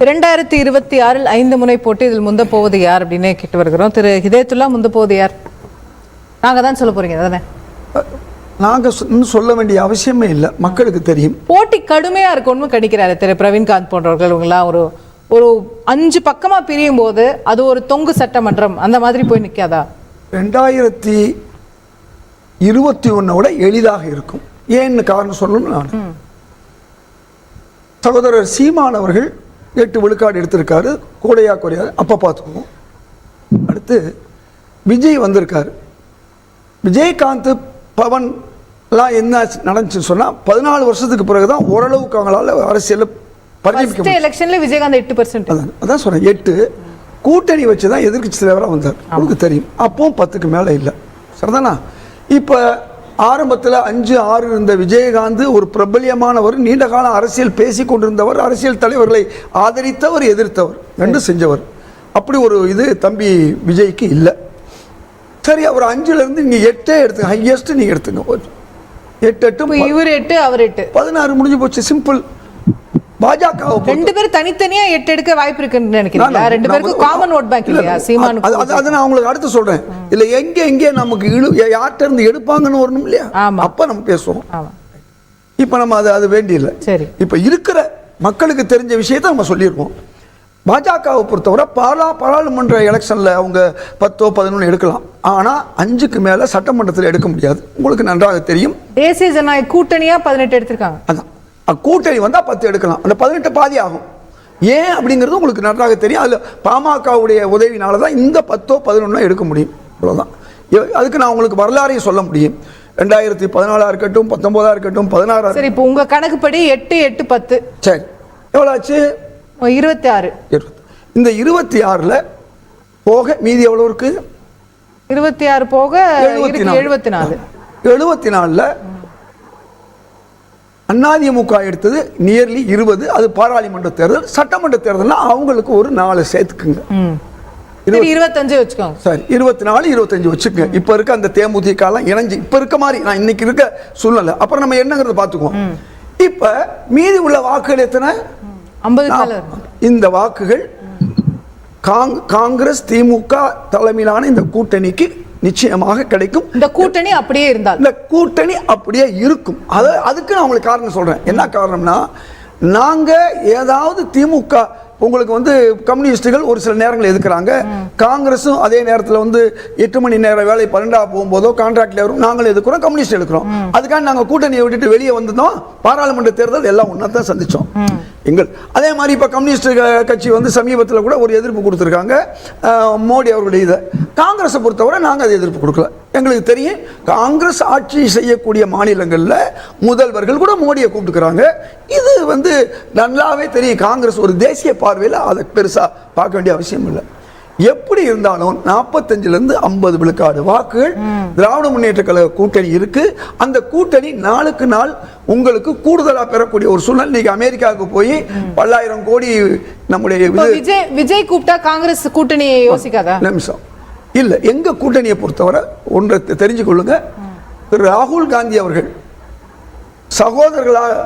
2026 5 முனை போட்டு இதில் முந்த போவது யார் அப்படின்னு கேட்டு வருகிறோம். திரு ஹிதயத்துல்லா, முந்த போவது யார்? நாங்க தான் சொல்ல போறீங்க தானே? நாங்க சொல்ல வேண்டிய அவசியமே இல்லை, மக்களுக்கு தெரியும். போட்டி கடுமையா இருக்கும்னு கணிக்கிறாரு திரு பிரவீன்காந்த் போன்றவர்கள். இவங்களாம் ஒரு 5 பக்கமா பிரியும் போது அது ஒரு தொங்கு சட்டமன்றம் அந்த மாதிரி போய் நிக்காதா? 2021 எளிதாக இருக்கும். ஏன்னு காரணம் சொல்லணும். நான் சகோதரர் சீமான் அவர்கள் 8 விழுக்காடு எடுத்திருக்காரு, கோடையா குறையா அப்ப பார்த்துக்குவோம். அடுத்து விஜய் வந்திருக்காரு. விஜயகாந்த் பவன் எல்லாம் என்ன நடந்துச்சுன்னு சொன்னா 14 வருஷத்துக்கு பிறகுதான் ஓரளவுக்கு அவங்களால அரசியல் எலெக்ஷன்ல விஜயகாந்த் 8%. அதான் சொல்றேன், 8 கூட்டணி வச்சுதான் எதிர்கட்சி தலைவராக வந்தார். உங்களுக்கு தெரியும். அப்பவும் 10க்கு மேல இல்லை, சரிதானா? இப்ப ஆரம்பத்தில் 5, 6 இருந்த விஜயகாந்த் ஒரு பிரபல்யமானவர், நீண்ட காலம் அரசியல் பேசி கொண்டிருந்தவர், அரசியல் தலைவர்களை ஆதரித்தவர், எதிர்த்தவர், ரெண்டும் செஞ்சவர். அப்படி ஒரு இது தம்பி விஜய்க்கு இல்லை. சரி, அவர் 5ல இருந்து நீங்க 8 எடுத்துங்க, ஹையஸ்ட் நீங்க எடுத்துங்க. 8 இவர் 8 அவர் 8 16 முடிஞ்சு போச்சு. சிம்பிள். பாஜக 2 பேர் தனித்தனியா 8 எடுக்க வாய்ப்பு இருக்குன்னு நினைக்கிறீங்களா? 2 பேருக்கு காமன் ஓட் பேங்க் இல்லையா? சீமான் அத நான் உங்களுக்கு அடுத்து சொல்றேன். இல்ல எங்க நமக்கு யார்ட்ட இருந்து எடுப்பாங்கன்னு வரணும் இல்லையா? அப்ப நம்ம பேசுவோம். இப்ப நம்ம அது வேண்டியில்லை. சரி, இப்ப இருக்கிற மக்களுக்கு தெரிஞ்ச விஷயத்தை நம்ம சொல்லியிருக்கோம். பாஜகவை பொறுத்தவரை பாராளுமன்ற எலெக்ஷன்ல அவங்க 10, 11 எடுக்கலாம். ஆனா 5க்கு மேல சட்டமன்றத்தில் எடுக்க முடியாது. உங்களுக்கு நன்றாக தெரியும். தேசிய ஜனநாயக கூட்டணியா 18 எடுத்திருக்காங்க. அதான் கூட்டணி வந்தா 10 எடுக்கலாம். அந்த 18 பாதி ஆகும். ஏன் அப்படிங்கிறது உங்களுக்கு நன்றாக தெரியும். அதுல பாமகவுடைய உதவினாலதான் இந்த 10, 11 எடுக்க முடியும். அவ்வளவுதான். அதுக்கு நான் உங்களுக்கு வரலாறையும் சொல்ல முடியும். 2014 இருக்கட்டும், 19 இருக்கட்டும், 16. சரி, இப்போ உங்க கணக்குப்படி 8, 8, 10. சரி, எவ்வளவு ஆச்சு? 26. இந்த 26ல போக மீதி எவ்வளவு இருக்கு? 26 போக 74. 74ல அதிமுக எடுத்தது நியர்லி 20. அது பாராளுமன்ற தேர்தல். சட்டமன்ற தேர்தல்னா அவங்களுக்கு ஒரு 4 சேர்த்துக்குங்க. 25 வச்சுக்கோங்க. சரி, 24, 25 வச்சுக்கோங்க. இப்ப இருக்க அந்த தேமுதிக எல்லாம் இணைஞ்சு இப்ப இருக்க மாதிரி நான் இன்னைக்கு இருக்க சூழ்நிலை. அப்புறம் நம்ம என்னங்கிறத பாத்துக்குவோம். இப்ப மீதி உள்ள வாக்குகள் எத்தனை? 50. இந்த வாக்குகள் காங்கிரஸ் திமுக தலைமையிலான இந்த கூட்டணிக்கு நிச்சயமாக கிடைக்கும். இந்த கூட்டணி அப்படியே இருந்தால், இந்த கூட்டணி அப்படியே இருக்கும். அதுக்கு நான் உங்களுக்கு காரணம் சொல்றேன். என்ன காரணம்னா, நாங்க ஏதாவது திமுக உங்களுக்கு கம்யூனிஸ்டுகள் ஒரு சில நேரங்கள் எதுக்குறாங்க, காங்கிரஸும் அதே நேரத்தில் 8 மணி நேர வேலை 12 போகும்போதோ கான்ட்ராக்ட்ல வரும், நாங்களும் எதுக்குறோம், கம்யூனிஸ்ட் எடுக்கிறோம். அதுக்காக நாங்க கூட்டணியை விட்டுட்டு வெளியே வந்தோம். பாராளுமன்ற தேர்தல் எல்லாம் ஒன்னா தான் சந்திச்சோம். அதே மாதிரி இப்ப கம்யூனிஸ்ட் கட்சி சமீபத்தில் கூட ஒரு எதிர்ப்பு கொடுத்திருக்காங்க மோடி அவர்களுடைய இதை. காங்கிரஸை பொறுத்தவரை நாங்க அதை எதிர்ப்பு கொடுக்கல. எங்களுக்கு தெரியும், காங்கிரஸ் ஆட்சி செய்யக்கூடிய மாநிலங்கள்ல முதல்வர்கள் கூட மோடியை கூப்பிட்டுக்கிறாங்க. இது நல்லாவே தெரியும். காங்கிரஸ் ஒரு தேசிய பார்வையில் அதை பெருசா பார்க்க வேண்டிய அவசியம் இல்லை. எப்படி இருந்தாலும் 45ல இருந்து 50 விழுக்காடு வாக்குகள் திராவிட முன்னேற்ற கழக கூட்டணி இருக்கு. அந்த கூட்டணி நாளுக்கு நாள் உங்களுக்கு கூடுதலா பெறக்கூடிய ஒரு சூழ்நிலை. இன்னைக்கு அமெரிக்காவுக்கு போய் 10,000 கோடி நம்முடைய விஜய் கூப்பிட்டா காங்கிரஸ் கூட்டணியை யோசிக்காதா? நிமிஷம் இல்ல, எங்க கூட்டணியை பொறுத்தவரை ஒன்றை தெரிஞ்சு கொள்ளுங்க. ராகுல் காந்தி அவர்கள்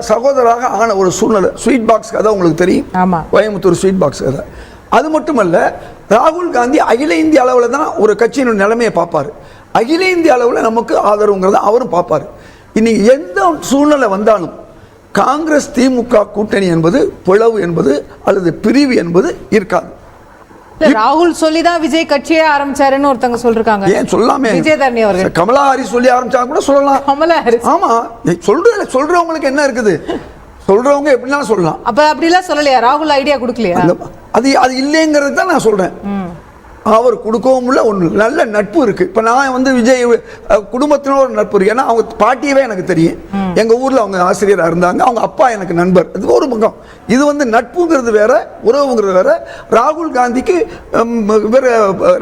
சகோதரராக ஆன ஒரு சூழ்நிலை. ஸ்வீட் பாக்ஸ் கதை உங்களுக்கு தெரியும், கோயம்புத்தூர் ஸ்வீட் பாக்ஸ் கதை. அது மட்டுமல்ல, ராகுல் காந்தி அகில இந்திய அளவில் தான் ஒரு கட்சியின் நிலைமையை பார்ப்பாரு. அகில இந்திய அளவில் நமக்கு ஆதரவுங்கிறத அவரும் பார்ப்பாரு. இன்னைக்கு எந்த சூழ்நிலை வந்தாலும் காங்கிரஸ் திமுக கூட்டணி என்பது பிளவு என்பது அல்லது பிரிவு என்பது இருக்காது. ராகுல் சொல்லிதான் விஜய் கட்சியே ஆரம்பிச்சாருன்னு ஒருத்தங்க சொல்றாங்க. ஏன் சொல்லாமே? விஜயதரணி அவர்கள், கமலா ஹாரிஸ் சொல்லி ஆரம்பிச்சா கூட சொல்லலாம். கமலா ஹாரிஸ், ஆமா, சொல்றவங்களுக்கு என்ன இருக்குது? சொல்றவங்க எப்படிலாம் சொல்லலாம். அப்ப அப்படிலாம் சொல்லலையா? ராகுல் ஐடியா கொடுக்கலையா? அது இல்லைங்கிறது தான் நான் சொல்றேன். அவர் கொடுக்கவும் இல்லை. ஒன்று நல்ல நட்பு இருக்கு. இப்போ நான் விஜய் குடும்பத்தினோட ஒரு நட்பு இருக்கு. ஏன்னா அவங்க பாட்டியவே எனக்கு தெரியும். எங்க ஊர்ல அவங்க ஆசிரியராக இருந்தாங்க. அவங்க அப்பா எனக்கு நண்பர். இது ஒரு பக்கம். இது நட்புங்கிறது வேற, உறவுங்கிறது வேற. ராகுல் காந்திக்கு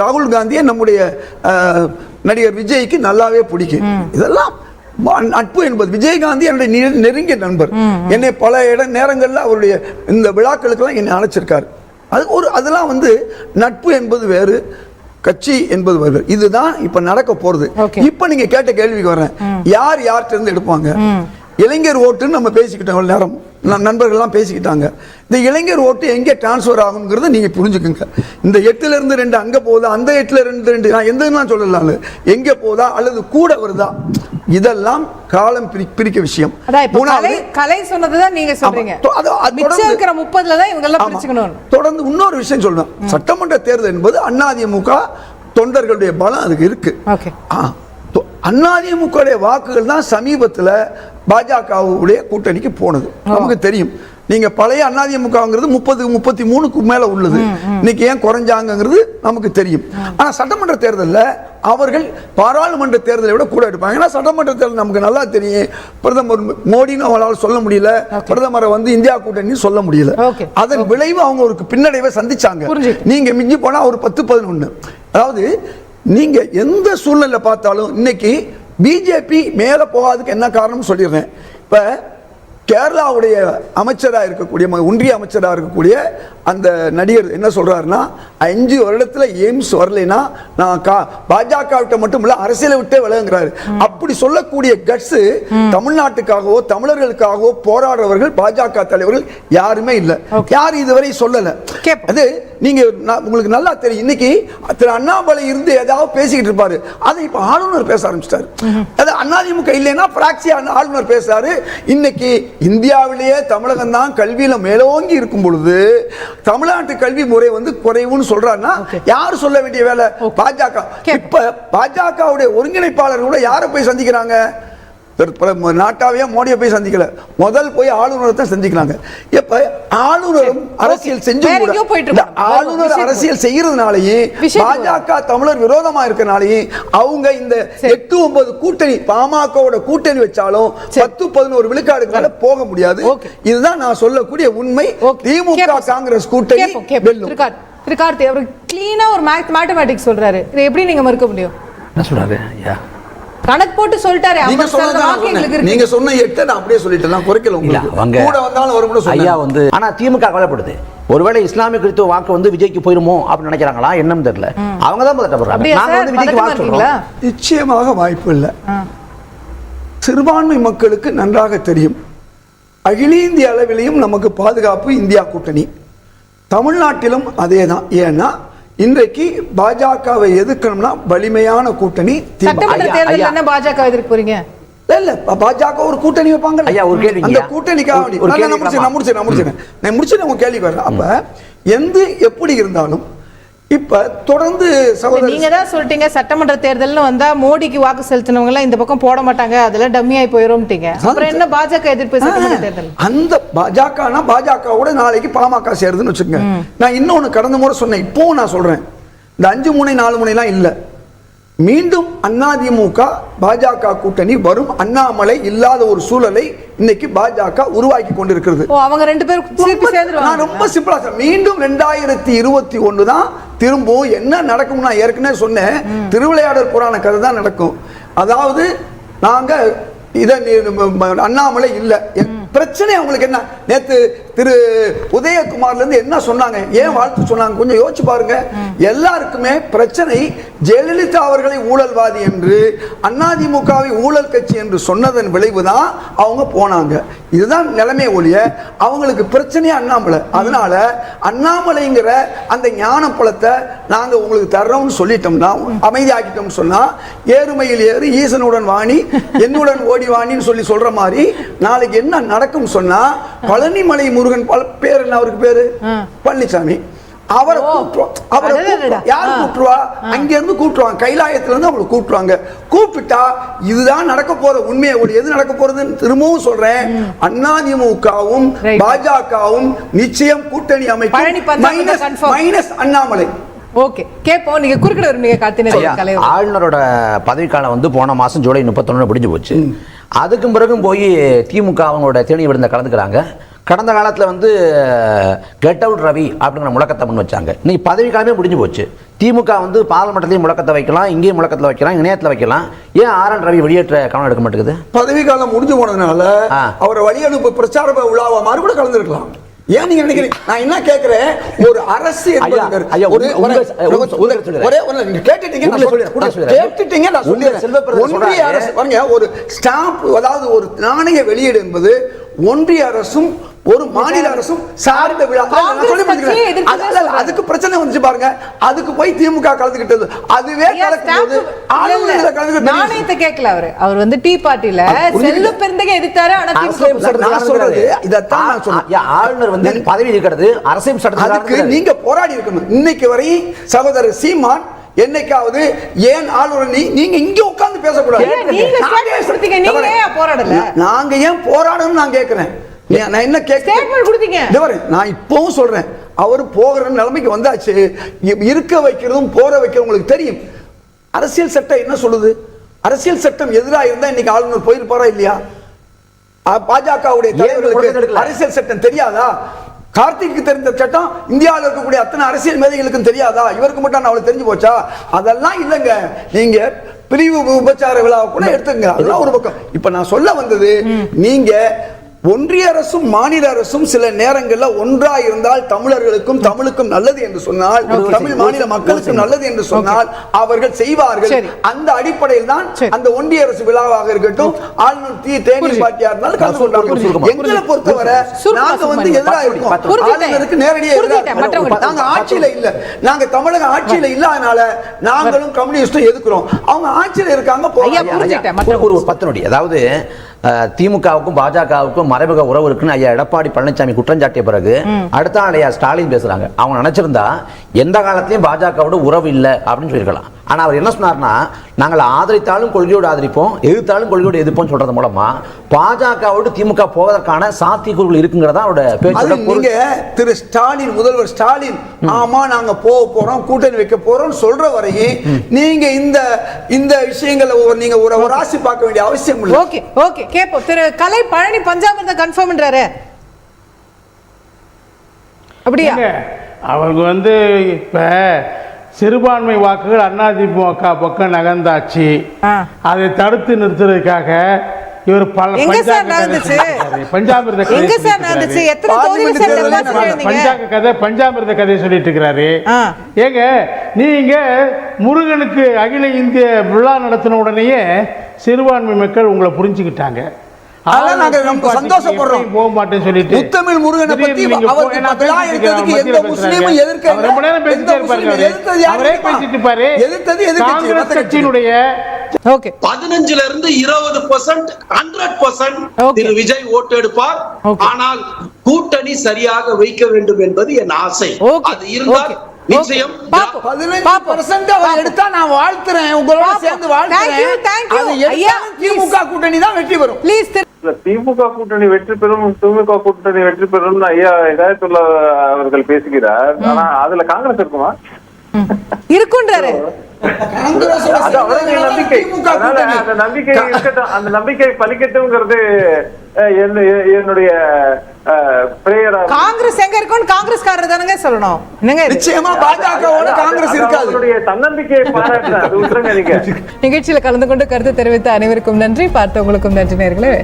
ராகுல் காந்தியை நம்முடைய நடிகர் விஜய்க்கு நல்லாவே பிடிக்கும். இதெல்லாம் நட்பு என்பது. விஜயகாந்தி என்னுடைய நெருங்கிய நண்பர். என்னை பல நேரங்களில் அவருடைய இந்த விழாக்களுக்கெல்லாம் என்னை அழைச்சிருக்காரு. அதெல்லாம் நட்பு என்பது வேறு, கட்சி என்பது வேறு. இதுதான் இப்ப நடக்க போறது. இப்ப நீங்க கேட்ட கேள்விக்கு வரேன், யார்கிட்ட இருந்து எடுப்பாங்க? இளைஞர் ஓட்டுன்னு நம்ம பேசிக்கிட்டோம் இவ்வளவு நேரம், நண்பர்கள்லாம் பேசிக்கிட்டாங்க. இந்த இளைஞர் ஓட்டு எங்கே டிரான்ஸ்ஃபர் ஆகுங்கிறத நீங்க புரிஞ்சுக்குங்க. இந்த 8ல இருந்து 2 அங்க போகுதா, அந்த 8ல இருந்து 2 நான் எந்தன்னா சொல்லலாம், எங்க போதா அல்லது கூட வருதா, இதெல்லாம் காலம் பிரிக்க விஷயம். கலை சொன்னதுதான் நீங்க சொல்றீங்க. மிச்சம் இருக்கிற 30ல தான் இவங்க எல்லாம் பிரிச்சுக்கணும். தொடர்ந்து இன்னொரு விஷயம் சொல்லணும், சட்டமன்ற தேர்தல் என்பது அதிமுக தொண்டர்களுடைய பலம் அதுக்கு இருக்கு. அதிமுக வாக்குகள் தான் சமீபத்தில் பாஜகவுடைய கூட்டணிக்கு போனது, நமக்கு தெரியும். நீங்க பழைய அதிமுகங்கிறது 30-33க்கு மேல உள்ளது, இன்னைக்கு ஏன் குறைஞ்சாங்கிறது நமக்கு தெரியும். ஆனா சட்டமன்ற தேர்தலில் அவர்கள் பாராளுமன்ற தேர்தலை விட கூட எடுப்பாங்க. ஏன்னா சட்டமன்ற தேர்தல் நமக்கு நல்லா தெரியும், பிரதமர் மோடின்னு அவங்களால சொல்ல முடியல, பிரதமரை இந்தியா கூட்டணி சொல்ல முடியல. அதன் விளைவு அவங்க ஒரு பின்னடைவை சந்திச்சாங்க. நீங்க மிஞ்சி போனா ஒரு 10-11. அதாவது நீங்க எந்த சூழ்நிலை பார்த்தாலும் இன்னைக்கு பிஜேபி மேல போகாதுக்கு என்ன காரணம் சொல்லிடுறேன். இப்ப கேரளாவுடைய அமைச்சராக இருக்கக்கூடிய, ஒன்றிய அமைச்சராக இருக்கக்கூடிய அந்த நடிகர் என்ன சொல்றாருன்னா, 5 வருடத்துல எய்ம்ஸ் வரலைன்னா நான் பாஜக விட்ட மட்டும் இல்ல அரசியலை விட்டே விலகுங்கிறாரு. அப்படி சொல்லக்கூடிய கட்ஸ் தமிழ்நாட்டுக்காகவோ தமிழர்களுக்காகவோ போராடுறவர்கள் பாஜக தலைவர்கள் யாருமே இல்லை, யாரும் இதுவரை சொல்லல. அது நீங்க உங்களுக்கு நல்லா தெரியும். இன்னைக்கு திரு அண்ணாமலை இருந்து ஏதாவது பேசிக்கிட்டு இருப்பாரு, அதை இப்ப ஆளுநர் பேச ஆரம்பிச்சிட்டாரு. அது அதிமுக இல்லைன்னா பிராக்சி ஆளுநர் பேசுறாரு. இன்னைக்கு இந்தியாவிலேயே தமிழகம் தான் கல்வியில மேலோங்கி இருக்கும் பொழுது தமிழ்நாட்டு கல்வி முறை குறைவுன்னு சொல்றாருன்னா யாரு சொல்ல வேண்டிய வேலை? பாஜக. இப்ப பாஜகவுடைய ஒருங்கிணைப்பாளர் கூட யாரை போய் சந்திக்கிறாங்க? நாட்டாவே மோடியை போய் சந்திக்கல, முதல் போய் ஆளுநரை தான் சந்திக்கிறாங்க. இப்ப ஆளுநரும் அரசியல் செஞ்சு ஆளுநர் அரசியல் செய்யறதுனாலயும் பாஜக தமிழர் விரோதமா இருக்கனாலையும் அவங்க இந்த 8-9 கூட்டணி பாமகவோட கூட்டணி வச்சாலும் 10-11 விழுக்காடுகளால போக முடியாது. இதுதான் நான் சொல்லக்கூடிய உண்மை. திமுக காங்கிரஸ் கூட்டணி வெல்லும். கார்த்தி அவர் கிளீனா ஒரு மேத்தமேட்டிக்ஸ் சொல்றாரு, இதை எப்படி நீங்க மறுக்க முடியும்? என்ன சொல்றாரு? கணக்கு போட்டு சொல்லிட்டாரு. நீங்க சொன்ன 8 நான் அப்படியே சொல்லிட்டேன், குறைக்கல. உங்களுக்கு கூட வந்தாலும் வரும்னு ஐயா ஆனா திமுக கவலைப்படுது, ஒருவேளை இஸ்லாமிய கிறிஸ்துவ வாக்கு விஜய்க்கு போயிருமோ அப்படின்னு நினைக்கிறாங்களா என்னன்னு தெரியல. அவங்க தான் பதட்டப்படுறாங்க. நாங்க விஜய்க்கு வாக்கு சொல்றோம். நிச்சயமாக வாய்ப்பு இல்லை. சிறுபான்மை மக்களுக்கு நன்றாக தெரியும், அகில இந்திய அளவிலையும் நமக்கு பாதுகாப்பு இந்தியா கூட்டணி, தமிழ்நாட்டிலும் அதே தான். ஏன்னா இன்றைக்கு பாஜகவை எதிர்க்கணும்னா வலிமையான கூட்டணி. பாஜக எதிர்க்க போறீங்க இல்ல, பாஜக ஒரு கூட்டணி வைப்பாங்க. அந்த கூட்டணிக்காக நான் முடிச்சு உங்க கேள்வி வரேன். அப்ப எந்த எப்படி இருந்தாலும் இப்ப தொடர்ந்து நீங்க தான் சொல்லிட்டீங்க, சட்டமன்ற தேர்தல்னு வந்தா மோடிக்கு வாக்கு செலுத்தினவங்க எல்லாம் இந்த பக்கம் போட மாட்டாங்க, அதெல்லாம் டம்மி ஆகி போயிடும்ட்டீங்க. அப்புறம் என்ன பாஜக எதிர்ப்பு சட்டமன்ற தேர்தல்? அந்த பாஜகனா பாஜகவோட நாளைக்கு பாமக சேருதுன்னு வச்சுக்கோங்க. நான் இன்னொன்னு கடந்த முறை சொன்னேன், இப்பவும் நான் சொல்றேன், இந்த 5-3-4 எல்லாம் இல்ல, மீண்டும் அதிமுக பாஜக கூட்டணி வரும். அண்ணாமலை இல்லாத ஒரு சூழலை இன்னைக்கு பாஜக உருவாக்கி கொண்டிருக்கிறது. அவங்க 2 பேரும் நான் ரொம்ப சிம்பிளா மீண்டும் 2021 தான் திரும்பவும் என்ன நடக்கும். நான் ஏற்கனவே சொன்னேன், திருவிளையாடல் புராண கதை தான் நடக்கும். அதாவது நாங்க இத அண்ணாமலை இல்ல, பிரச்சனை அவங்களுக்கு என்ன? நேத்து திரு உதயகுமார்ல இருந்து என்ன சொன்னாங்க, ஏன் வாழ்த்து சொன்னாங்க, கொஞ்சம் யோசிச்சு பாருங்க. எல்லாருக்குமே பிரச்சனை ஜெயலலிதா அவர்களை ஊழல்வாதி என்று அதிமுகவை ஊழல் கட்சி என்று சொன்னதன் விளைவுதான் அவங்க போனாங்க. இதுதான் நிலைமை ஒழிய அவங்களுக்கு பிரச்சனையே அண்ணாமலை. அதனால அண்ணாமலைங்கிற அந்த ஞான பழத்தை நாங்க உங்களுக்கு தர்றோம்னு சொல்லிட்டோம்னா, அமைதியாக்கிட்டோம்னு சொன்னா, ஏறுமையில் ஏறு ஈசனுடன் வாணி என்னுடன் ஓடி வாணின்னு சொல்லி சொல்ற மாதிரி நாளைக்கு என்ன நடக்கும் சொன்னா, பழனிமலை முருகன் பேர் என்ன, அவருக்கு பேரு பழனிசாமி, அவரை யாரு கூப்பிட்டுருவா? அங்க இருந்து கூப்பிட்டுருவாங்க, கைலாயத்துல இருந்து அவங்களை கூப்பிட்டுருவாங்க. கூப்பிட்டா இதுதான் நடக்க போற உண்மையை எது நடக்க போறதுன்னு திரும்பவும் சொல்றேன். அதிமுகவும் பாஜகவும் நிச்சயம் கூட்டணி அமைக்கும். மைனஸ் அண்ணாமலை. ஓகே, கேப்போம். நீங்க குறுக்கிட விரும்புங்க கார்த்தினேயன். ஆளுநரோட பதவிக்காலம் போன மாசம் ஜூலை 31 முடிஞ்சு போச்சு. அதுக்கும் பிறகும் போய் திமுக அவங்களோட தேனி விருந்த கலந்துக்கிறாங்க. கடந்த காலத்தில் கெட் அவுட் ரவி அப்படிங்கிற முழக்கத்தை முன் வச்சாங்க. இன்னைக்கு பதவிக்காலமே முடிஞ்சு போச்சு. திமுக பாராளுமன்றத்தையும் முழக்கத்தை வைக்கலாம், இங்கேயும் முழக்கத்தில் வைக்கலாம், இணையத்தில் வைக்கலாம். ஏன் RN ரவி வெளியேற்ற கவனம் எடுக்க மாட்டேங்குது? பதவி காலம் முடிஞ்சு போனதுனால அவரை வழி அனுப்பு பிரச்சார விழாவை மாதிரி கூட கலந்துருக்கலாம். ஏன் நீங்க நினைக்கிறீங்க? நான் என்ன கேக்குறேன், ஒரு அரசு என்பது ஐயா, ஒரு நீங்க கேட்டுட்டீங்க, நான் சொல்றேன். ஒன்றிய அரசு பாருங்க, ஒரு ஸ்டாம்ப், அதாவது ஒரு நாணய வெளியீடு என்பது ஒன்றிய அரசும் ஒரு மாநில அரசும் சார்ந்த விழா. அதுக்கு பிரச்சனை வந்துச்சு பாருங்க, அதுக்கு போய் திமுக கலந்துக்கிட்டது. அதுவே நாணயத்தை கேட்கல அவர் வந்து டீ பார்ட்டில செல்வ பெருந்தகை எதிர்த்தாரு. நான் சொல்றது இதைத்தான் நான் சொல்றேன். ஆளுநர் வந்து பதவி இருக்கிறது அரசியல் சட்டத்துக்கு அதுக்கு நீங்க போராடி இருக்கணும். இன்னைக்கு வரை சகோதரர் சீமான் என்னைக்காவது ஏன் ஆளுநர் நீங்க இங்க உட்கார்ந்து பேசக்கூடாது? நாங்க ஏன் போராடணும் நான் கேட்கிறேன். நான் என்ன கேட்கிறேன், நான் இப்பவும் சொல்றேன், அவர் போகிற நிலைமைக்கு வந்தாச்சு. இருக்க வைக்கிறதும் போற வைக்கிறதும் உங்களுக்கு தெரியும். அரசியல் சட்டம் என்ன சொல்லுது? அரசியல் சட்டம் எதிராக இருந்தா இன்னைக்கு ஆளுநர் போயிருப்பாரா இல்லையா? பாஜகவுடைய தலைவர்களுக்கு அரசியல் சட்டம் தெரியாதா? கார்த்திக்கு தெரிந்த சட்டம் இந்தியாவில் இருக்கக்கூடிய அத்தனை அரசியல் மேதைகளுக்கும் தெரியாதா? இவருக்கு மட்டும் அவளுக்கு தெரிஞ்சு போச்சா? அதெல்லாம் இல்லைங்க. நீங்க பிரிவு உபச்சார விழாவை கூட எடுத்துங்க, அதெல்லாம் ஒரு பக்கம். இப்ப நான் சொல்ல வந்தது, நீங்க ஒன்றிய அரசும் மாநில அரசும் சில நேரங்களில் ஒன்றா இருந்தால் தமிழர்களுக்கும் தமிழுக்கும் நல்லது என்று சொன்னால், தமிழ் மாநில மக்களுக்கும் நல்லது என்று சொன்னால் அவர்கள் செய்வார்கள். அந்த அடிப்படையில் தான் அந்த ஒன்றிய அரசு விழாவாக இருக்கட்டும், ஆளுநர் தேநீர் பார்ட்டியா இருந்தாலும் கலந்து கொண்டார்கள். எங்களை பொறுத்தவரை நாங்க வந்து எதிராக இருக்கோம், ஆளுநருக்கு நேரடியாக எதிராக. நாங்க ஆட்சியில இல்ல, நாங்க தமிழக ஆட்சியில இல்லாதனால நாங்களும் கம்யூனிஸ்டும் எதிர்க்கிறோம். அவங்க ஆட்சியில இருக்காங்க. ஒரு 10 நொடி, அதாவது திமுகவுக்கும் பாஜகவுக்கும் மறைமுக உறவு இருக்குன்னு ஐயா எடப்பாடி பழனிசாமி குற்றம் சாட்டிய பிறகு அடுத்த நாள் ஐயா ஸ்டாலின் பேசுறாங்க. அவங்க நினைச்சிருந்தா எந்த காலத்திலையும் பாஜகவோட உறவு இல்லை அப்படின்னு சொல்லியிருக்கலாம். ஆனா அவர் என்ன சொன்னார்னா, நாங்கள் ஆதரித்தாலும் கொள்கையோடு ஆதரிப்போம், எதிர்த்தாலும் கொள்கையோடு எதிர்ப்போம் சொல்றது மூலமா பாஜகவோடு திமுக போவதற்கான சாத்தியக்கூறுகள் இருக்குங்கிறதா அவரோட பேச்சு. நீங்க திரு ஸ்டாலின், முதல்வர் ஸ்டாலின், ஆமா நாங்க போக போறோம், கூட்டணி வைக்க போறோம் சொல்ற வரையும் நீங்க இந்த விஷயங்களை நீங்க ஒரு ராசி பார்க்க வேண்டிய அவசியம் இல்லை. ஓகே ஓகே கேப்போம். திரு கலை பழனி பஞ்சாமிர்த கன்ஃபார்ம்ன்றாரு, அப்படியா? அவங்க வந்து இப்ப சிறுபான்மை வாக்குகள் அதிமுக பக்கம் நகர்ந்தாச்சு, அதை தடுத்து நிறுத்துறதுக்காக இவர் பஞ்சாமிர்த கதை சொல்லிட்டு இருக்கிறாரு. ஏங்க நீங்க முருகனுக்கு அகில இந்திய விழா நடத்தின உடனேயே சிறுபான்மை மக்கள் உங்களை புரிஞ்சுக்கிட்டாங்க. சந்தோஷப்படுறோம். போக மாட்டேன்னு சொல்லிட்டு முத்தமிழ் முருகனை பத்தி காங்கிரஸ் கட்சியினுடைய 15ல இருந்து 20% 100% திரு விஜய் ஓட்டு எடுப்பார். ஆனால் கூட்டணி சரியாக வைக்க வேண்டும் என்பது என் ஆசை. அது இருந்தால் நிச்சயம் 15% அவர் எடுத்தா நான் வாழ்த்துறேன், உங்களோட சேர்ந்து வாழ்த்துறேன். திமுக கூட்டணி தான் வெற்றி பெறும். திமுக கூட்டணி வெற்றி பெறும், திமுக கூட்டணி வெற்றி பெறும் ஐயா ஹிதாயத்துல்லா அவர்கள் பேசுகிறார். ஆனா அதுல காங்கிரஸ் இருக்குமா? இருக்குன்றாரு. அந்த நம்பிக்கை பலிக்கட்டும்ங்கிறது என்னுடைய காங்கிரஸ் எங்க இருக்கும்? காங்கிரஸ்காரர் தானங்க சொல்லணும். நிச்சயமா பாஜகவோட காங்கிரஸ் இருக்காது. தன்னம்பிக்கையை பாராட்டுறேன். நிகழ்ச்சியில கலந்து கொண்டு கருத்து தெரிவித்த அனைவருக்கும் நன்றி, பார்த்தவங்களுக்கும் நன்றி நேயர்களே.